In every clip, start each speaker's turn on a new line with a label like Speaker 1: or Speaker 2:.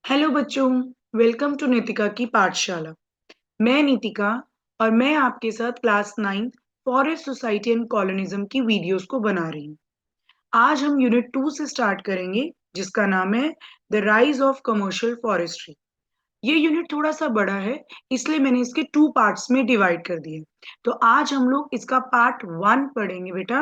Speaker 1: Hello बच्चों, welcome to Nitika की पाठशाला। मैं नितिका और मैं आपके साथ class 9 forest society and colonialism की वीडियोस को बना रही हूँ। आज हम यूनिट 2 से स्टार्ट करेंगे जिसका नाम है the rise of commercial forestry. ये यूनिट थोड़ा सा बड़ा है, इसलिए मैंने इसके 2 पार्ट्स में डिवाइड कर दिए। तो आज हम लोग इसका पार्ट 1 पढ़ेंगे बेटा।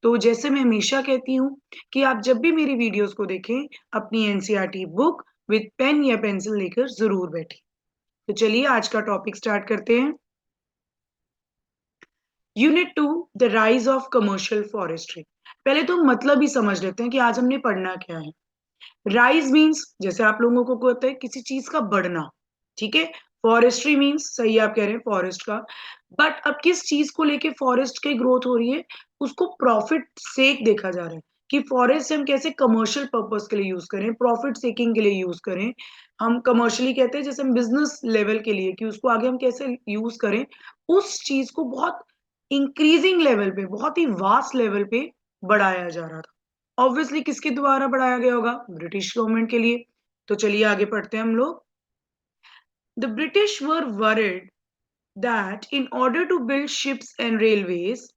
Speaker 1: तो जैसे मैं हमेशा कहती हूँ कि आप जब भी मेरी वीडियोस को देखें, अपनी एनसीईआरटी बुक विद पेन या पेंसिल लेकर जरूर बैठें। तो चलिए आज का टॉपिक स्टार्ट करते हैं। Unit 2, the rise of commercial forestry. पहले तो मतलब ही समझ लेते हैं कि आज हमने पढ़ना क्या है। राइज मीन्स जैसे आप लोगों को होता है किसी चीज का बढ़ना, ठीक है। फॉरेस्ट्री मीन्स सही आप कह रहे हैं फॉरेस्ट का। बट अब किस चीज को लेके फॉरेस्ट की ग्रोथ हो रही है, उसको प्रॉफिट सेक देखा जा रहा है कि फॉरेस्ट हम कैसे कमर्शियल पर्पस के लिए यूज करें, प्रॉफिट सेकिंग के लिए यूज करें। हम कमर्शियली कहते हैं जैसे हम बिजनेस लेवल के लिए कि उसको आगे हम कैसे यूज करें। उस चीज को बहुत इंक्रीजिंग लेवल पे, बहुत ही वास्ट लेवल पे बढ़ाया जा रहा था। ऑब्वियसली किसके द्वारा बढ़ाया गया होगा? ब्रिटिश गवर्नमेंट के लिए। तो चलिए आगे पढ़ते हैं हम लोग। The British were worried that in order to build ships and railways,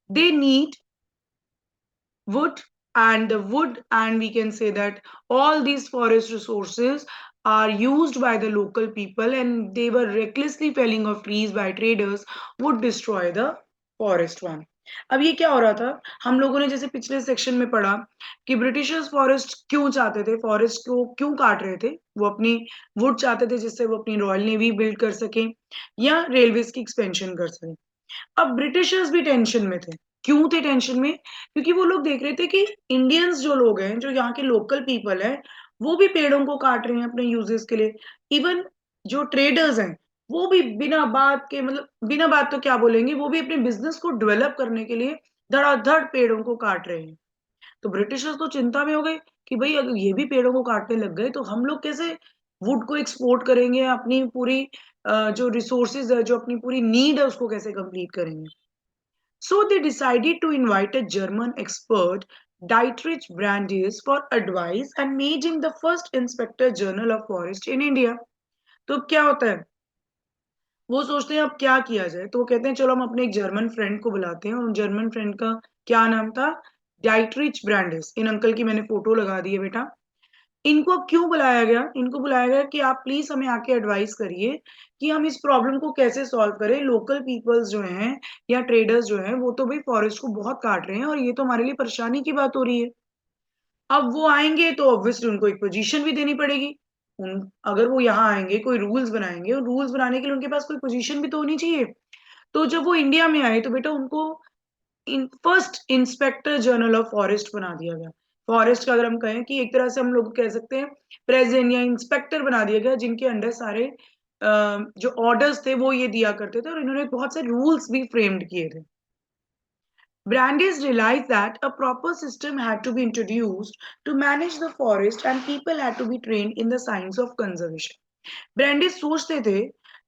Speaker 1: they need wood, and the wood, and we can say that all these forest resources are used by the local people, and they were recklessly felling of trees by traders would destroy the forest one. अब ये क्या हो रहा था, हम लोगों ने जैसे पिछले सेक्शन में पढ़ा कि ब्रिटिशर्स फॉरेस्ट क्यों चाहते थे, फॉरेस्ट को क्यों काट रहे थे। वो अपनी वुड चाहते थे जिससे वो अपनी रॉयल नेवी बिल्ड कर सके या रेलवेज की एक्सपेंशन कर सके। अब ब्रिटिशर्स भी टेंशन में थे। क्यों थे टेंशन में? क्योंकि वो लोग देख रहे थे कि इंडियंस जो लोग हैं, जो यहाँ के लोकल पीपल हैं, वो भी पेड़ों को काट रहे हैं अपने यूजेस के लिए। इवन जो ट्रेडर्स हैं, वो भी बिना बात के, मतलब बिना बात तो क्या बोलेंगे, वो भी अपने बिजनेस को डेवलप करने के लिए धड़ाधड़ पेड़ों को काट रहे हैं। तो ब्रिटिशर्स तो चिंता में हो गए कि भाई अगर ये भी पेड़ों को काटने लग गए तो हम लोग कैसे वुड को एक्सपोर्ट करेंगे, अपनी पूरी जो रिसोर्सेज है, जो अपनी पूरी नीड है, उसको कैसे कंप्लीट करेंगे। So they decided to invite a German expert, Dietrich Brandes, for advice and made him the first Inspector General of Forest in India. तो अब क्या होता है, वो सोचते हैं अब क्या किया जाए, तो वो कहते हैं चलो हम अपने एक जर्मन फ्रेंड को बुलाते हैं। और जर्मन फ्रेंड का क्या नाम था? Dietrich Brandeis. इन अंकल की मैंने फोटो लगा दी है बेटा। इनको अब क्यों बुलाया गया? इनको बुलाया गया कि आप प्लीज हमें आके एडवाइस करिए कि हम इस प्रॉब्लम को कैसे सॉल्व करें। लोकल पीपल्स जो हैं या ट्रेडर्स जो हैं, वो तो भाई फॉरेस्ट को बहुत काट रहे हैं और ये तो हमारे लिए परेशानी की बात हो रही है। अब वो आएंगे तो ऑब्वियसली उनको एक पोजीशन भी देनी पड़ेगी। अगर वो यहाँ आएंगे, कोई रूल्स बनाएंगे, और रूल्स बनाने के लिए उनके पास कोई पोजीशन भी तो होनी चाहिए। तो जब वो इंडिया में आए तो बेटा उनको first inspector general of forest बना दिया गया। फॉरेस्ट का अगर हम कहें कि एक तरह से हम लोग कह सकते हैं प्रेसिडेंट या इंस्पेक्टर बना दिया गया, जिनके अंडर सारे जो ऑर्डर्स थे वो ये दिया करते थे, और इन्होंने बहुत से रूल्स भी फ्रेम्ड किए थे। Brandeis realized that a proper system had to be introduced to manage the forest and people had to be trained in the science of conservation. Brandeis सोचते थे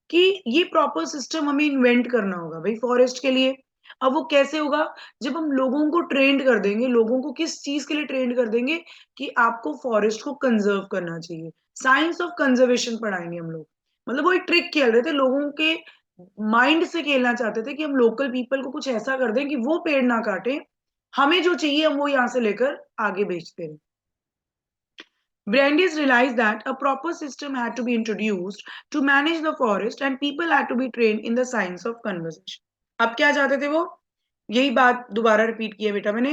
Speaker 1: कि ये प्रॉपर सिस्टम हमें इन्वेंट करना होगा भाई फॉरेस्ट के लिए। अब वो कैसे होगा? जब हम लोगों को ट्रेंड कर देंगे। लोगों को किस चीज के लिए ट्रेंड कर देंगे? कि आपको फॉरेस्ट को कंजर्व करना चाहिए। साइंस ऑफ कंजर्वेशन पढ़ाएंगे हम लोग। मतलब वो एक ट्रिक खेल रहे थे, लोगों के माइंड से खेलना चाहते थे कि हम लोकल पीपल को कुछ ऐसा कर दें कि वो पेड़ ना काटे, हमें जो चाहिए हम वो यहाँ से लेकर आगे बेचते रहे। Brandeis realized that a proper system had to be introduced to manage the forest and people had to be trained in the science of conservation. अब क्या चाहते थे वो? यही बात दोबारा रिपीट की है बेटा मैंने,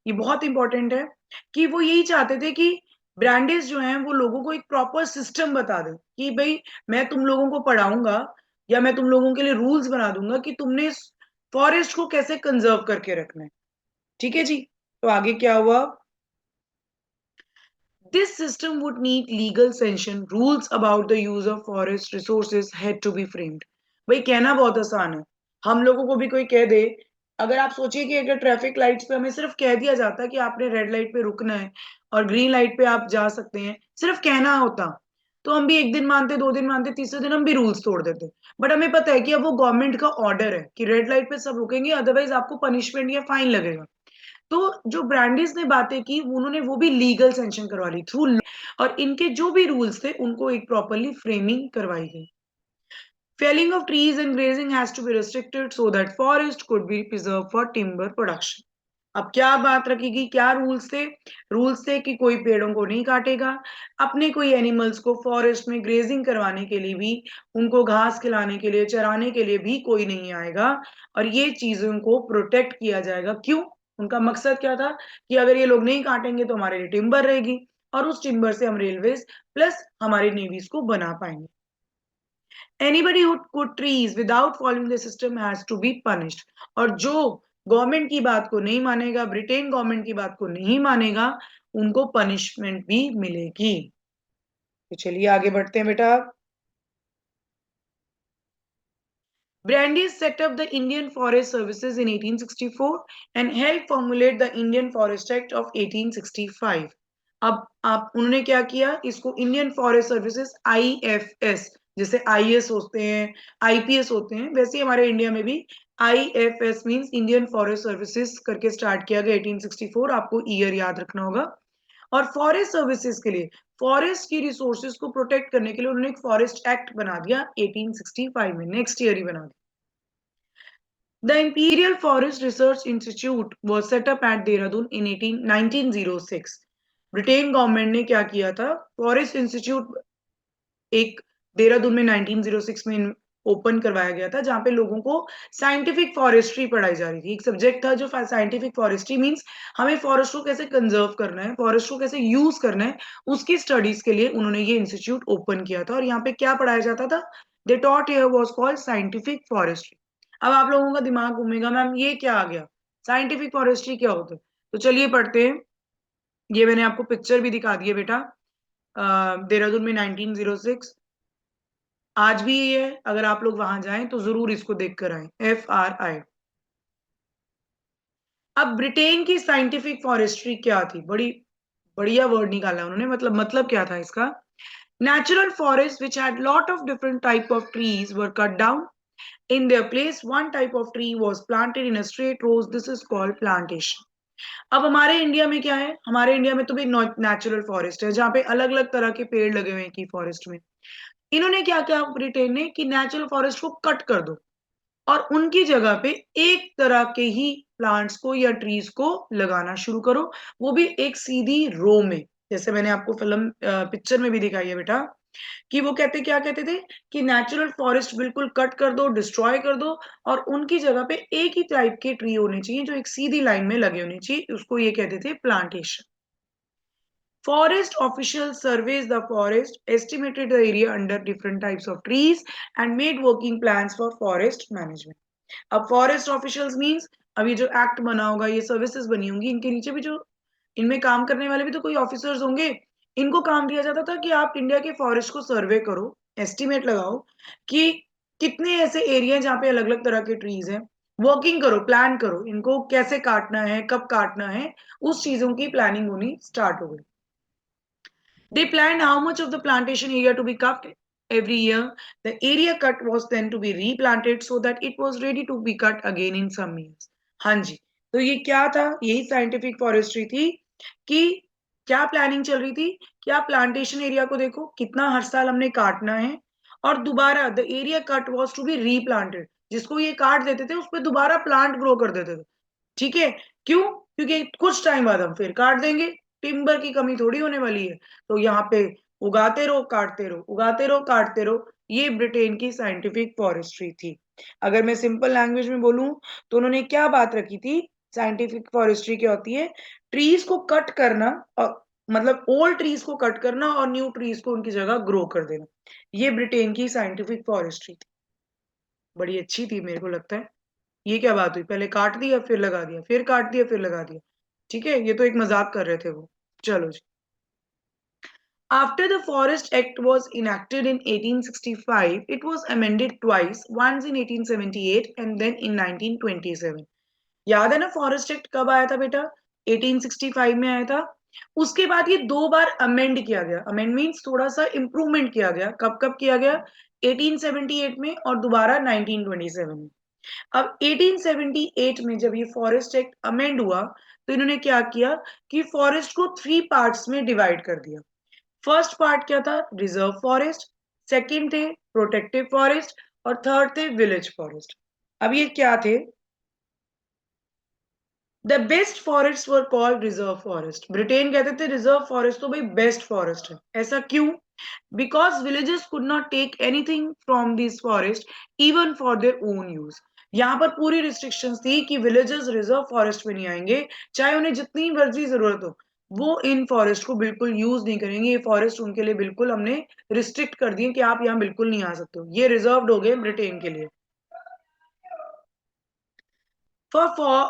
Speaker 1: ये बहुत इंपॉर्टेंट है कि वो यही चाहते थे कि ब्रांडिस जो हैं वो लोगों को एक प्रॉपर सिस्टम बता दे कि भाई मैं तुम लोगों को पढ़ाऊंगा या मैं तुम लोगों के लिए रूल्स बना दूंगा कि तुमने फॉरेस्ट को कैसे कंजर्व करके रखना है। ठीक है जी। तो आगे क्या हुआ? This system would need legal sanction. Rules about the use of forest resources had to be framed. भाई कहना बहुत आसान है, हम लोगों को भी कोई कह दे। अगर आप सोचिए कि अगर ट्रैफिक लाइट्स पे हमें सिर्फ कह दिया जाता कि आपने रेड लाइट पे रुकना है और ग्रीन लाइट पे आप जा सकते हैं, सिर्फ कहना होता, तो हम भी एक दिन मानते, 2 दिन मानते, तीसरे दिन हम भी रूल्स तोड़ देते। बट हमें पता है कि अब वो गवर्नमेंट का ऑर्डर है कि रेड लाइट पे सब रुकेंगे, अदरवाइज आपको पनिशमेंट या फाइन लगेगा। तो जो ब्रांडिस ने बातें की, उन्होंने वो भी लीगल सैंक्शन करवा ली थ्रू। और इनके जो भी रूल्स थे उनको एक प्रॉपरली फ्रेमिंग करवाई गई। Felling of trees and grazing has to be restricted so that forest could be preserved for timber production. अब क्या बात रखेगी, क्या रूल्स थे? रूल्स थे कि कोई पेड़ों को नहीं काटेगा, अपने कोई एनिमल्स को फॉरेस्ट में ग्रेजिंग करवाने के लिए भी, उनको घास खिलाने के लिए, चराने के लिए भी कोई नहीं आएगा, और ये चीजों को प्रोटेक्ट किया जाएगा। क्यों? उनका मकसद क्या था कि अगर ये लोग नहीं काटेंगे तो हमारे लिए टिम्बर रहेगी, और उस टिम्बर से हम रेलवेज प्लस हमारे नेवीज को बना पाएंगे। Anybody who cut trees without following the system has to be punished. और जो गवर्नमेंट की बात को नहीं मानेगा, ब्रिटेन गवर्नमेंट की बात को नहीं मानेगा, उनको पनिशमेंट भी मिलेगी। तो चलिए आगे बढ़ते हैं बेटा। Brandeis set up the Indian Forest Services in 1864 and helped formulate the Indian Forest Act of 1865. अब आप उन्होंने क्या किया, इसको इंडियन फॉरेस्ट सर्विसेज आईएफएस, जैसे आईएएस होते हैं, आईपीएस होते हैं, वैसे हमारे इंडिया में भी IFS means Indian forest services करके स्टार्ट किया गया 1864। आपको ईयर याद रखना होगा। और फॉरेस्ट सर्विसेज के लिए, फॉरेस्ट की रिसोर्सेज को प्रोटेक्ट करने के लिए उन्होंने एक फॉरेस्ट एक्ट बना दिया 1865 में, नेक्स्ट ईयर ही बना दिया। The Imperial Forest Research Institute was set up at Dehradun in 1906. Britain government ने क्या किया था, फॉरेस्ट इंस्टीट्यूट एक देहरादून में 1906 में ओपन करवाया गया था, जहां पे लोगों को साइंटिफिक फॉरेस्ट्री पढ़ाई जा रही थी। एक सब्जेक्ट था जो साइंटिफिक फॉरेस्ट्री मींस हमें फॉरेस्ट को कैसे कंजर्व करना है, फॉरेस्ट को कैसे यूज करना है, उसकी स्टडीज के लिए उन्होंने ये इंस्टीट्यूट ओपन किया था। और यहाँ पे क्या पढ़ाया जाता था, they taught here was called scientific forestry. अब आप लोगों का दिमाग घूमेगा, मैम ये क्या आ गया, साइंटिफिक फॉरेस्ट्री क्या होता है? तो चलिए पढ़ते हैं। ये मैंने आपको पिक्चर भी दिखा दी है बेटा, देहरादून में 1906। आज भी ये है, अगर आप लोग वहां जाएं तो जरूर इसको देख कर आए, FRI। अब ब्रिटेन की साइंटिफिक फॉरेस्ट्री क्या थी, बड़ी बढ़िया वर्ड निकाला उन्होंने, मतलब क्या था इसका, natural forest which had lot of different type of trees were cut down in their place one type of tree was planted in a straight rows, this is called plantation। अब हमारे India में क्या है, हमारे India में तो भी natural forest है जहाँ पे अलग अलग तरह के पेड़ लगे हुए हैं की फॉरेस्ट में। इन्होंने क्या किया ब्रिटेन ने कि नेचुरल फॉरेस्ट को कट कर दो और उनकी जगह पे एक तरह के ही प्लांट्स को या ट्रीज को लगाना शुरू करो, वो भी एक सीधी रो में। जैसे मैंने आपको फिल्म पिक्चर में भी दिखाई है बेटा, कि वो क्या कहते थे कि नेचुरल फॉरेस्ट बिल्कुल कट कर दो, डिस्ट्रॉय कर दो, और उनकी जगह पे एक ही टाइप के ट्री होने चाहिए जो एक सीधी लाइन में लगे होने चाहिए, उसको ये कहते थे plantation. Forest officials surveys the forest, estimated the area under different types of trees, and made working plans for forest management. अब फॉरेस्ट ऑफिशियल्स मींस, अब ये जो एक्ट बना होगा, ये सर्विसेज बनी होंगी, इनके नीचे भी जो इनमें काम करने वाले भी तो कोई ऑफिसर्स होंगे। इनको काम दिया जाता था कि आप इंडिया के फॉरेस्ट को सर्वे करो, एस्टिमेट लगाओ कि कितने ऐसे एरिया जहाँ पे अलग अलग तरह के ट्रीज हैं, वर्किंग करो, प्लान करो, इनको कैसे काटना है, कब काटना है, उस चीजों की प्लानिंग होनी स्टार्ट हो गई। They planned how much of the plantation area to be cut every year. The area cut was then to be replanted so that it was ready to be cut again in some years. हाँ जी, तो ये क्या था, यही scientific forestry थी कि क्या planning चल रही थी कि आप प्लांटेशन एरिया को देखो कितना हर साल हमने काटना है, और दोबारा the area cut was to be replanted, जिसको ये काट देते थे उस पर दोबारा प्लांट ग्रो कर देते थे। ठीक है, क्यों? क्योंकि कुछ टाइम बाद हम फिर काट देंगे, टिम्बर की कमी थोड़ी होने वाली है। तो यहाँ पे उगाते रहो काटते रहो, उगाते रहो काटते रहो, ये ब्रिटेन की साइंटिफिक फॉरेस्ट्री थी। अगर मैं सिंपल लैंग्वेज में बोलूं तो उन्होंने क्या बात रखी थी, साइंटिफिक फॉरेस्ट्री क्या होती है, ट्रीज को कट करना, और मतलब ओल्ड ट्रीज को कट करना और न्यू ट्रीज को उनकी जगह ग्रो कर देना, ये ब्रिटेन की साइंटिफिक फॉरेस्ट्री थी। बड़ी अच्छी थी मेरे को लगता है। ये क्या बात हुई, पहले काट दिया फिर लगा दिया, फिर काट दिया फिर लगा दिया। ठीक है, ये तो एक मजाक कर रहे थे वो। चलो जी। After the Forest Act was enacted in 1865, it was amended twice, once in 1878 and then in 1927। याद है ना फॉरेस्ट एक्ट कब आया था बेटा, 1865 में आया था। उसके बाद ये दो बार अमेंड किया गया, अमेंड मीन्स थोड़ा सा इंप्रूवमेंट किया गया, कब कब किया गया, 1878 में और दोबारा 1927 में। अब 1878 में जब ये फॉरेस्ट एक्ट अमेंड हुआ तो इन्होंने क्या किया कि फॉरेस्ट को 3 पार्ट्स में डिवाइड कर दिया। फर्स्ट पार्ट क्या था? रिजर्व फॉरेस्ट, सेकंड थे प्रोटेक्टिव फॉरेस्ट और थर्ड थे विलेज फॉरेस्ट। अब ये क्या थे? The best forest were called reserve forest. Britain कहते थे रिजर्व फॉरेस्ट तो भाई बेस्ट फॉरेस्ट है। ऐसा क्यों? Because villages could not take anything from this forest even for their own use. यहाँ पर पूरी रिस्ट्रिक्शंस थी कि विलेजेस रिजर्व फॉरेस्ट में नहीं आएंगे, चाहे उन्हें जितनी मर्जी जरूरत हो, वो इन फॉरेस्ट को बिल्कुल यूज नहीं करेंगे। ये फॉरेस्ट उनके लिए बिल्कुल हमने रिस्ट्रिक्ट कर दिए कि आप यहाँ बिल्कुल नहीं आ सकते हो। ये रिजर्व्ड हो गए ब्रिटेन के लिए। For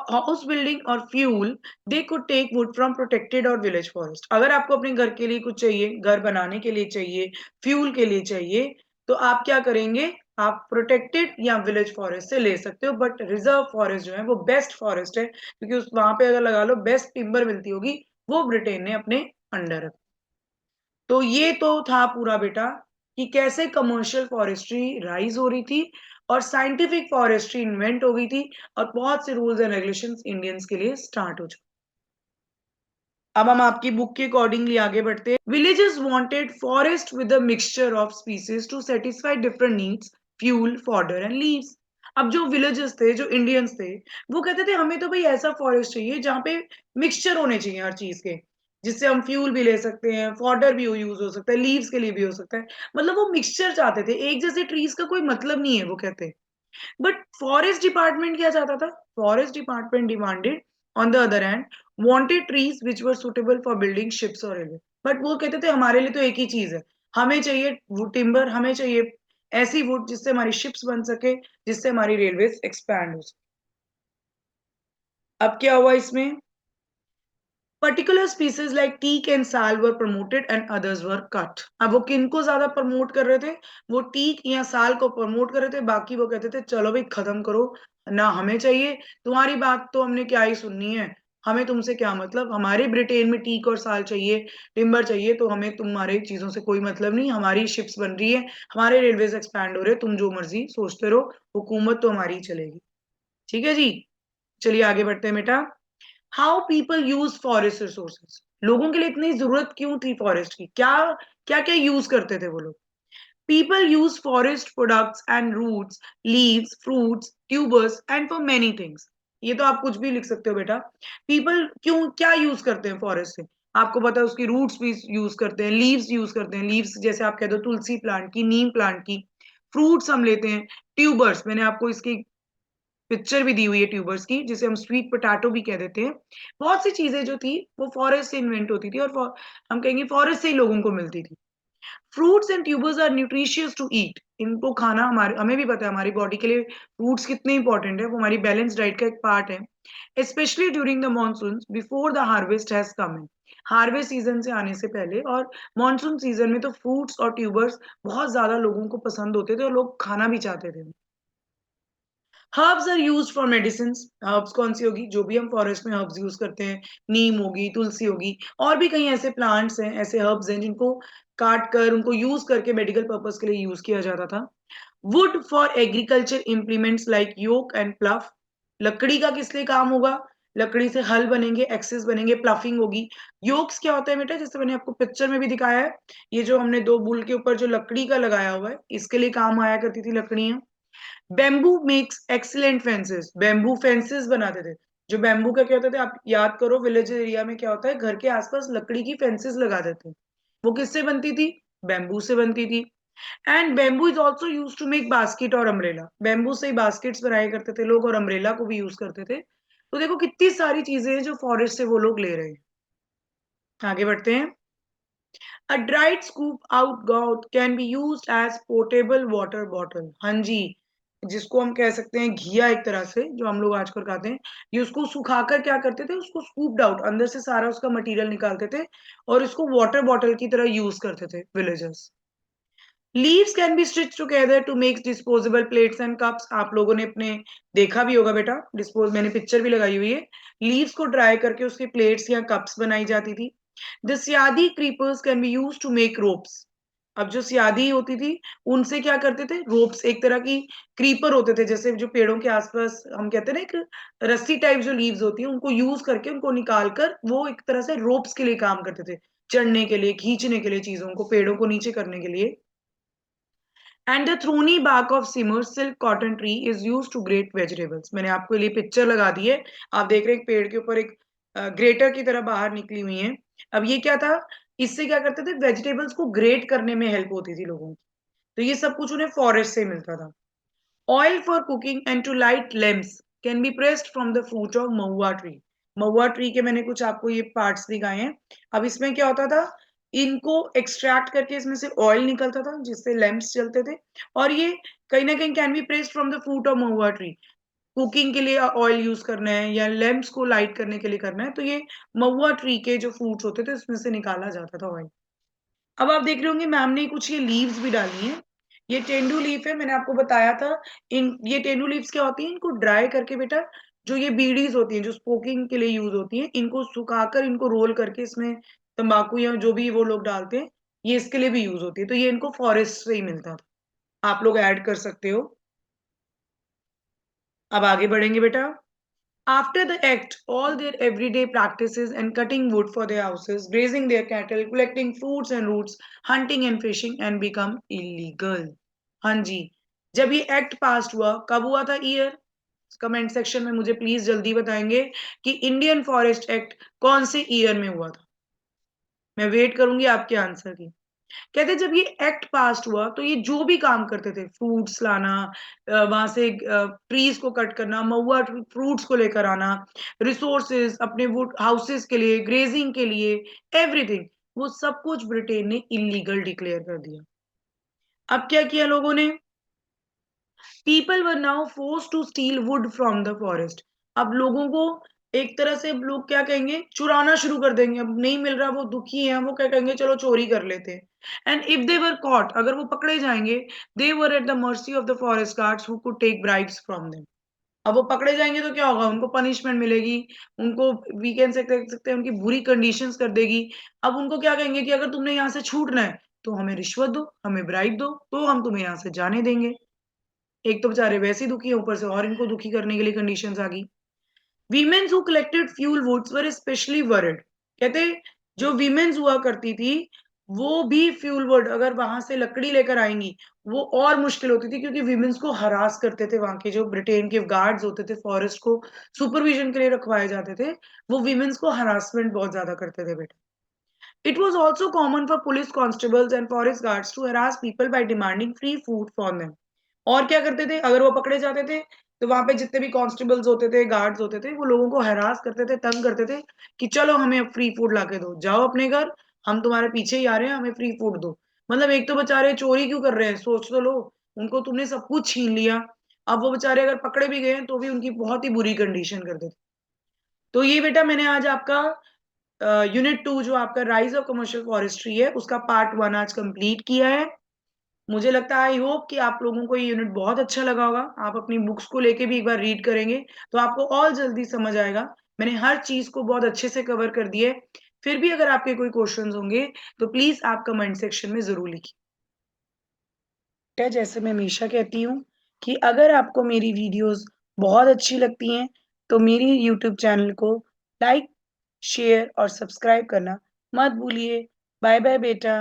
Speaker 1: house building or fuel, they could take wood from protected or village forest. अगर आपको अपने घर के लिए कुछ चाहिए, घर बनाने के लिए चाहिए, फ्यूल के लिए चाहिए, तो आप क्या करेंगे? आप प्रोटेक्टेड या विलेज फॉरेस्ट से ले सकते हो। बट रिजर्व फॉरेस्ट जो है वो बेस्ट फॉरेस्ट है, क्योंकि उस वहां पे अगर लगा लो बेस्ट टिम्बर मिलती होगी, वो ब्रिटेन ने अपने अंडर रखा। तो ये तो था पूरा बेटा कि कैसे कमर्शियल फॉरेस्ट्री राइज हो रही थी और साइंटिफिक फॉरेस्ट्री इन्वेंट हो गई थी और बहुत से रूल्स एंड रेगुलेशंस इंडियंस के लिए स्टार्ट हो चुके। अब हम आपकी बुक के अकॉर्डिंगली आगे बढ़ते हैं। Villages wanted forest with a mixture of species to satisfy different needs, fuel, fodder and leaves. अब जो विलेजेस थे, जो इंडियंस थे, वो कहते थे हमें तो भाई ऐसा फॉरेस्ट चाहिए जहाँ पे मिक्सचर होने चाहिए हर चीज के, जिससे हम फ्यूल भी ले सकते हैं, फॉडर भी यूज हो सकता है, लीव्स के लिए भी हो सकता है। मतलब वो मिक्सचर चाहते थे, एक जैसे ट्रीज का कोई मतलब नहीं है वो कहते। बट फॉरेस्ट डिपार्टमेंट क्या चाहता था? Forest department demanded on the other hand wanted trees which were suitable for building ships और रेलवे। बट वो कहते थे हमारे लिए तो एक ही चीज है, हमें चाहिए वुड टिम्बर, हमें चाहिए ऐसी वुड जिससे हमारी शिप्स बन सके, जिससे हमारी रेलवेज एक्सपैंड हो सके। अब क्या हुआ इसमें? Particular species like teak and sal were promoted and others were cut. अब वो किनको ज्यादा प्रमोट कर रहे थे? वो टीक या साल को प्रमोट कर रहे थे, बाकी वो कहते थे चलो भाई खत्म करो, ना हमें चाहिए, तुम्हारी बात तो हमने क्या ही सुननी है, हमें तुमसे क्या मतलब, हमारे ब्रिटेन में टीक और साल चाहिए, टिम्बर चाहिए, तो हमें तुम्हारी चीजों से कोई मतलब नहीं, हमारी शिप्स बन रही है, हमारे रेलवेज एक्सपैंड हो रहे हैं, तुम जो मर्जी सोचते रहो, हुकूमत तो हमारी ही चलेगी। ठीक है जी, चलिए आगे बढ़ते हैं बेटा। How people use forest resources. लोगों के लिए इतनी जरूरत क्यों थी फॉरेस्ट की? क्या क्या क्या यूज करते थे वो लोग? People use forest products and roots, leaves, fruits, tubers and for many things. ये तो आप कुछ भी लिख सकते हो बेटा। पीपल क्यों क्या यूज करते हैं फॉरेस्ट से? आपको पता है उसकी रूट्स भी यूज करते हैं, लीव्स यूज करते हैं, लीव्स जैसे आप कह दो तुलसी प्लांट की, नीम प्लांट की। फ्रूट्स हम लेते हैं, ट्यूबर्स मैंने आपको इसकी पिक्चर भी दी हुई है ट्यूबर्स की, जिसे हम स्वीट पोटैटो भी कह देते हैं। बहुत सी चीजें जो थी वो फॉरेस्ट से इन्वेंट होती थी और हम कहेंगे फॉरेस्ट से ही लोगों को मिलती थी। Fruits and tubers are nutritious to eat. इनको खाना हमारे हमें भी पता है हमारी बॉडी के लिए फ्रूट्स कितने इंपॉर्टेंट है, वो हमारी बैलेंस डाइट का एक पार्ट है। Specially during the monsoon before the harvest has come in. Harvest season से आने से पहले और मानसून सीजन में तो फ्रूट्स और ट्यूबर्स बहुत ज्यादा लोगों को पसंद होते थे और लोग खाना भी चाहते थे। Herbs are use for medicine. Herbs कौन सी होगी? जो भी हम फॉरेस्ट में हर्ब्स यूज करते हैं, नीम होगी, तुलसी होगी, और भी कई ऐसे प्लांट्स हैं, ऐसे हर्ब्स हैं जिनको काट कर उनको यूज करके मेडिकल पर्पज के लिए यूज किया जाता था। Wood for agriculture implements like yoke and plough. लकड़ी का किस लिए काम होगा? लकड़ी से हल बनेंगे, एक्सेस बनेंगे, प्लफिंग होगी। योक्स क्या होता है बेटा? जैसे मैंने आपको पिक्चर में भी दिखाया है, ये जो हमने दो बुल के ऊपर जो लकड़ी का लगाया हुआ है, इसके लिए काम आया करती थी लकड़ियां। Bamboo makes excellent fences. Bamboo fences बनाते थे। जो बैम्बू का क्या होता था, आप याद करो विलेज एरिया में क्या होता है, घर के आसपास लकड़ी की फेंसेस लगा देते हैं। वो किससे बनती थी? बैम्बू से बनती थी। And bamboo is also use to make basket और अम्ब्रेला। बैम्बू से ही बास्केट्स बनाया करते थे लोग और अम्ब्रेला को भी यूज करते थे। तो देखो कितनी सारी चीजें हैं जो फॉरेस्ट से वो लोग ले रहे हैं। आगे बढ़ते हैं। A dried scoop out gourd can be used as portable water bottle। हाँ जी, जिसको हम कह सकते हैं घिया एक तरह से, जो हम लोग आजकल खाते हैं। ये उसको सुखाकर क्या करते थे, उसको स्कूप्ड आउट, अंदर से सारा उसका मटेरियल निकालते थे और इसको वाटर बॉटल की तरह यूज करते थे villagers. Leaves can be stitch together to make disposable plates and cups. आप लोगों ने अपने देखा भी होगा बेटा, डिस्पोज मैंने पिक्चर भी लगाई हुई है। लीव्स को ड्राई करके उसकी प्लेट्स या कप्स बनाई जाती थी। The siyadi creepers can be use to make ropes. अब जो सियादी होती थी, उनसे क्या करते थे? रोप्स, एक तरह की क्रीपर होते थे, जैसे जो पेड़ों के आसपास हम कहते हैं ना, एक रस्सी टाइप जो लीव्स होती है, उनको यूज करके उनको निकाल कर वो एक तरह से रोप्स के लिए काम करते थे। चढ़ने के लिए, खींचने के लिए चीज़ों को, पेड़ों को नीचे करने के लिए। And the thorny bark of semur silk cotton tree is used to grate vegetables. मैंने आपके लिए पिक्चर लगा दी है। आप देख रहे हैं एक पेड़ के ऊपर एक ग्रेटर की तरह बाहर निकली हुई है। अब ये क्या था? इससे क्या करते थे? वेजिटेबल्स को ग्रेट करने में हेल्प होती थी लोगों की। तो ये सब कुछ उन्हें फॉरेस्ट से मिलता था। Oil for cooking and to light lamps can be pressed from the fruit of Mahua tree. Mahua tree के मैंने कुछ आपको ये पार्ट्स दिखाए हैं। अब इसमें क्या होता था? इनको एक्सट्रैक्ट करके इसमें से ऑयल निकलता था जिससे लैंप्स जलते थे। और ये कहीं ना कहीं can be pressed from the fruit of Mahua tree. Cooking के लिए ऑयल यूज करना है या लैंप्स को लाइट करने के लिए करना है तो ये महुआ ट्री के जो फ्रूट्स होते थे उसमें से निकाला जाता था ऑयल। अब आप देख रहे होंगे मैम ने कुछ ये लीव्स भी डाली हैं। ये टेंडू लीफ है, मैंने आपको बताया था। इन ये टेंडू लीव्स क्या होती हैं? इनको ड्राई करके बेटा, जो ये बीड़ीज होती हैं जो स्मोकिंग के लिए यूज होती हैं, इनको सुखाकर इनको रोल करके इसमें तंबाकू या जो भी वो लोग डालते हैं, ये इसके लिए भी यूज होती है। तो ये इनको फॉरेस्ट से ही मिलता था। आप लोग ऐड कर सकते हो। अब आगे बढ़ेंगे बेटा। After the act, all their everyday practices and cutting wood for their houses, grazing their cattle, collecting fruits and roots, hunting and fishing and become illegal. हाँ जी, जब ये एक्ट पास हुआ, कब हुआ था ईयर? कमेंट सेक्शन में मुझे प्लीज जल्दी बताएंगे कि इंडियन फॉरेस्ट एक्ट कौन से ईयर में हुआ था। मैं वेट करूंगी आपके आंसर की। कहते जब ये एक्ट पास हुआ तो ये जो भी काम करते थे, फ्रूट्स लाना, वहां से ट्रीज को कट करना, महुआ फ्रूट्स को लेकर आना, रिसोर्सेज अपने वुड हाउसेस के लिए, ग्रेजिंग के लिए, एवरीथिंग, वो सब कुछ ब्रिटेन ने इलीगल डिक्लेयर कर दिया। अब क्या किया लोगों ने? People were now force to steal wood from the forest. अब लोगों को एक तरह से लोग क्या कहेंगे? चुराना शुरू कर देंगे। अब नहीं मिल रहा, वो दुखी है, वो क्या कहेंगे? चलो चोरी कर लेते हैं। And if they were caught, अगर वो पकड़े जाएंगे, they were at the mercy of the forest guards who could take bribes from them. अब वो पकड़े जाएंगे तो क्या होगा? उनको पनिशमेंट मिलेगी। उनको वीकेंड से कह सकते हैं उनकी बुरी कंडीशंस कर देगी। अब उनको क्या कहेंगे कि अगर तुमने यहाँ से छूटना है तो हमें रिश्वत दो, हमें ब्राइब दो, तो हम तुम्हें यहाँ से जाने देंगे। एक तो बेचारे वैसे ही दुखी हैं, ऊपर से और इनको दुखी करने के लिए कंडीशंस आ गई। Women's who collected fuel woods were specially worried. कहते जो वीमेन्स हुआ करती थी वो भी फ्यूल वुड अगर वहां से लकड़ी लेकर आएंगी, वो और मुश्किल होती थी क्योंकि वीमेन्स को हरास करते थे। वहां के जो ब्रिटेन के गार्ड्स होते थे, फॉरेस्ट को सुपरविजन के लिए रखवाए जाते थे, वो वीमेन्स को हरासमेंट बहुत ज्यादा करते थे बेटा। It was also common for police constables and forest guards to harass people by demanding free food from them. और क्या करते थे? अगर वो पकड़े जाते थे तो वहां पे जितने भी कांस्टेबल्स होते थे, गार्ड्स होते थे, वो लोगों को हरास करते थे, तंग करते थे कि चलो हमें फ्री फूड लाके दो, जाओ अपने घर, हम तुम्हारे पीछे ही आ रहे हैं, हमें फ्री फूड दो। मतलब एक तो बेचारे चोरी क्यों कर रहे हैं? सोच तो लो। उनको तुमने सब कुछ छीन लिया। अब वो बेचारे अगर पकड़े भी गए तो भी उनकी बहुत ही बुरी कंडीशन कर देते। तो ये बेटा मैंने आज आपका यूनिट 2 जो आपका राइज ऑफ कमर्शियल फॉरेस्ट्री है उसका पार्ट 1 आज कंप्लीट किया है। मुझे लगता है आई होप कि आप लोगों को ये यूनिट बहुत अच्छा लगा होगा। आप अपनी बुक्स को लेके भी एक बार रीड करेंगे तो आपको और जल्दी समझ आएगा। मैंने हर चीज को बहुत अच्छे से कवर कर दिया है। फिर भी अगर आपके कोई क्वेश्चंस होंगे तो प्लीज आप कमेंट सेक्शन में जरूर लिखिए। जैसे मैं हमेशा कहती हूँ कि अगर आपको मेरी वीडियोस बहुत अच्छी लगती हैं तो मेरी यूट्यूब चैनल को लाइक, शेयर और सब्सक्राइब करना मत भूलिए। बाय बाय बेटा।